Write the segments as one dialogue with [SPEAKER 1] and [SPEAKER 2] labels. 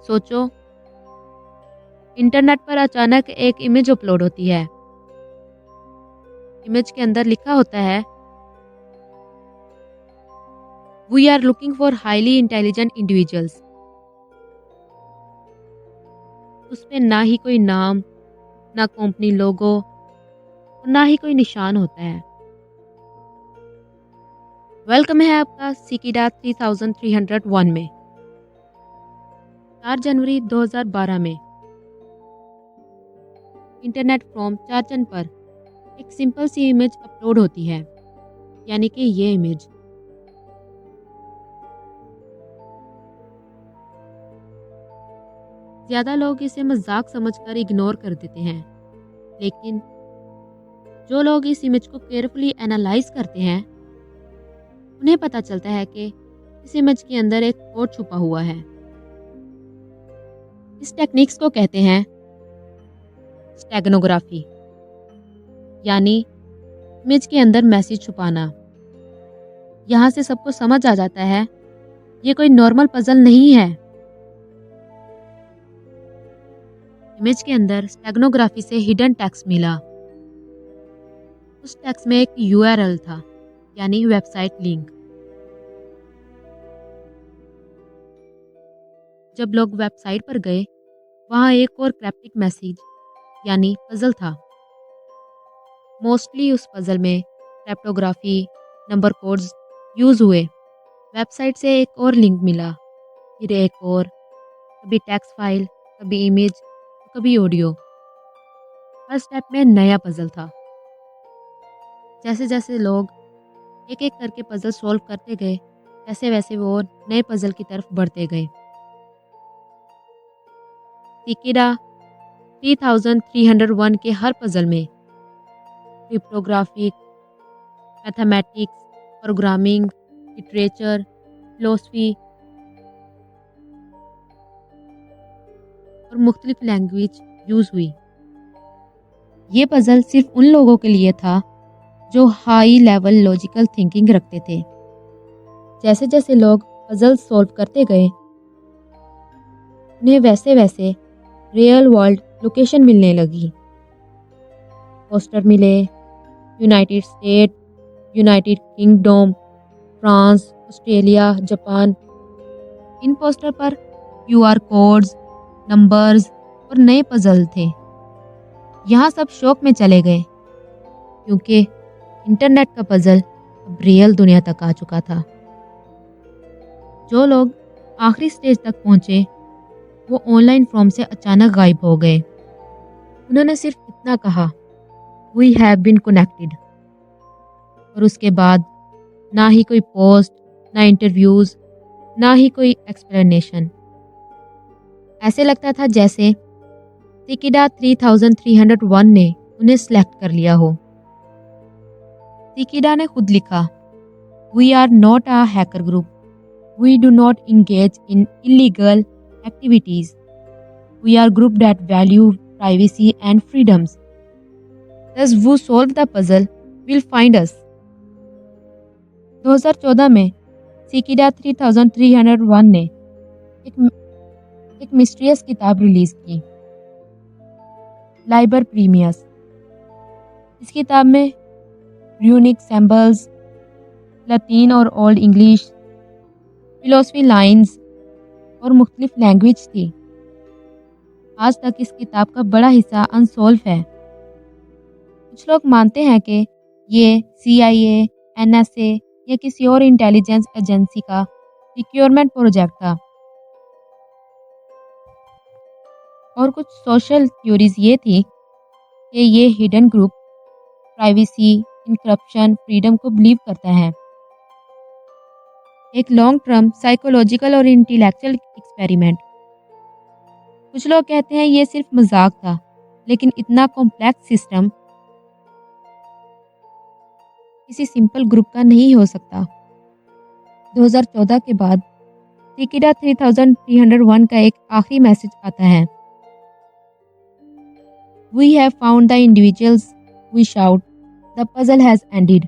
[SPEAKER 1] सोचो, इंटरनेट पर अचानक एक इमेज अपलोड होती है। इमेज के अंदर लिखा होता है, we are looking for highly intelligent individuals. उसमें ना ही कोई नाम, ना कंपनी लोगो और ना ही कोई निशान होता है। वेलकम है आपका सिकिडा 3301 में। 4 जनवरी 2012 में इंटरनेट फ्रॉम चारचन पर एक सिंपल सी इमेज अपलोड होती है, यानी कि ये इमेज। ज़्यादा लोग इसे मजाक समझकर इग्नोर कर देते हैं, लेकिन जो लोग इस इमेज को केयरफुली एनालाइज करते हैं, उन्हें पता चलता है कि इस इमेज के अंदर एक कोड छुपा हुआ है। इस टेक्निक्स को कहते हैं स्टेगनोग्राफी, यानी इमेज के अंदर मैसेज छुपाना। यहाँ से सबको समझ आ जाता है ये कोई नॉर्मल पजल नहीं है। इमेज के अंदर स्टेगनोग्राफी से हिडन टेक्स्ट मिला। उस टेक्स्ट में एक URL था, यानी वेबसाइट लिंक। जब लोग वेबसाइट पर गए, वहाँ एक और क्रिप्टिक मैसेज यानी पजल था। मोस्टली उस पजल में क्रिप्टोग्राफी, नंबर कोड्स यूज हुए। वेबसाइट से एक और लिंक मिला, फिर एक और, कभी टेक्स्ट फाइल, कभी इमेज, कभी ऑडियो। हर स्टेप में नया पजल था। जैसे जैसे लोग एक एक करके पजल सॉल्व करते गए, वैसे वैसे वो नए पजल की तरफ बढ़ते गए। सिकिडा 3301 के हर पजल में cryptographic, mathematics, programming, literature, philosophy और मुख्तलिफ लैंग्वेज यूज हुई। ये पजल सिर्फ उन लोगों के लिए था जो हाई लेवल लॉजिकल थिंकिंग रखते थे। जैसे जैसे लोग पजल सॉल्व करते गए, उन्हें वैसे वैसे रियल वर्ल्ड लोकेशन मिलने लगी। पोस्टर मिले, United State, United Kingdom, France, Australia, Japan. इन पोस्टर पर QR कोड्स, नंबर्स और नए पजल थे। यहाँ सब शौक में चले गए, क्योंकि इंटरनेट का पजल अब रियल दुनिया तक आ चुका था। जो लोग आखिरी स्टेज तक पहुंचे, वो ऑनलाइन फॉर्म से अचानक गायब हो गए। उन्होंने सिर्फ इतना कहा, वी हैव बीन कनेक्टेड, और उसके बाद ना ही कोई पोस्ट, ना इंटरव्यूज, ना ही कोई एक्सप्लेनेशन। ऐसे लगता था जैसे सिकिडा 3301 ने उन्हें सिलेक्ट कर लिया हो। सिकिडा ने खुद लिखा, we are not a hacker group, we do not engage in illegal activities. We are group that value privacy and freedoms. Thus, who solve the puzzle will find us. 2014 में सिकिडा 3301 ने एक मिस्ट्रियस किताब रिलीज की, Liber प्रीमियस। इस किताब में unique symbols, लतीन और old English, philosophy lines और मुख्तलिफ लैंग्वेज थी। आज तक इस किताब का बड़ा हिस्सा अनसॉल्व है। कुछ लोग मानते हैं कि ये CIA, NSA या किसी और इंटेलिजेंस एजेंसी का सिक्योरमेंट प्रोजेक्ट था। और कुछ सोशल थ्योरीज ये थी कि ये hidden group privacy, encryption, freedom को बिलीव करता है। एक लॉन्ग टर्म साइकोलॉजिकल और इंटेलेक्चुअल एक्सपेरिमेंट। कुछ लोग कहते हैं ये सिर्फ मजाक था, लेकिन इतना कॉम्प्लेक्स सिस्टम किसी सिंपल ग्रुप का नहीं हो सकता। 2014 के बाद सिकिडा 3301 का एक आखिरी मैसेज आता है, we have found the individuals we sought, the puzzle has ended.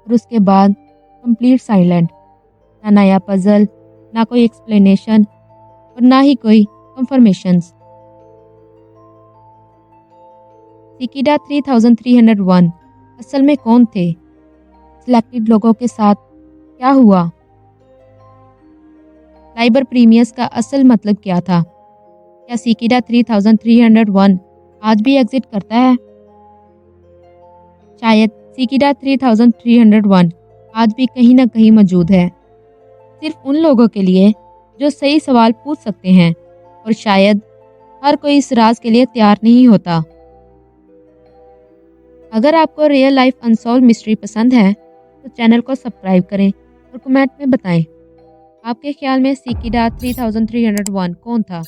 [SPEAKER 1] और उसके बाद कंप्लीट साइलेंट। ना नया पजल, ना कोई एक्सप्लेनेशन, और ना ही कोई कंफर्मेशंस। सिकिडा 3301 असल में कौन थे? सिलेक्टेड लोगों के साथ क्या हुआ? लाइबर प्रीमियस का असल मतलब क्या था? क्या सिकिडा 3301 आज भी एग्जिट करता है? शायद सिकिडा 3301 आज भी कहीं ना कहीं मौजूद है, सिर्फ उन लोगों के लिए जो सही सवाल पूछ सकते हैं, और शायद हर कोई इस राज के लिए तैयार नहीं होता। अगर आपको रियल लाइफ अनसॉल्व मिस्ट्री पसंद है तो चैनल को सब्सक्राइब करें और कमेंट में बताएं आपके ख्याल में सिकिडा 3301 कौन था।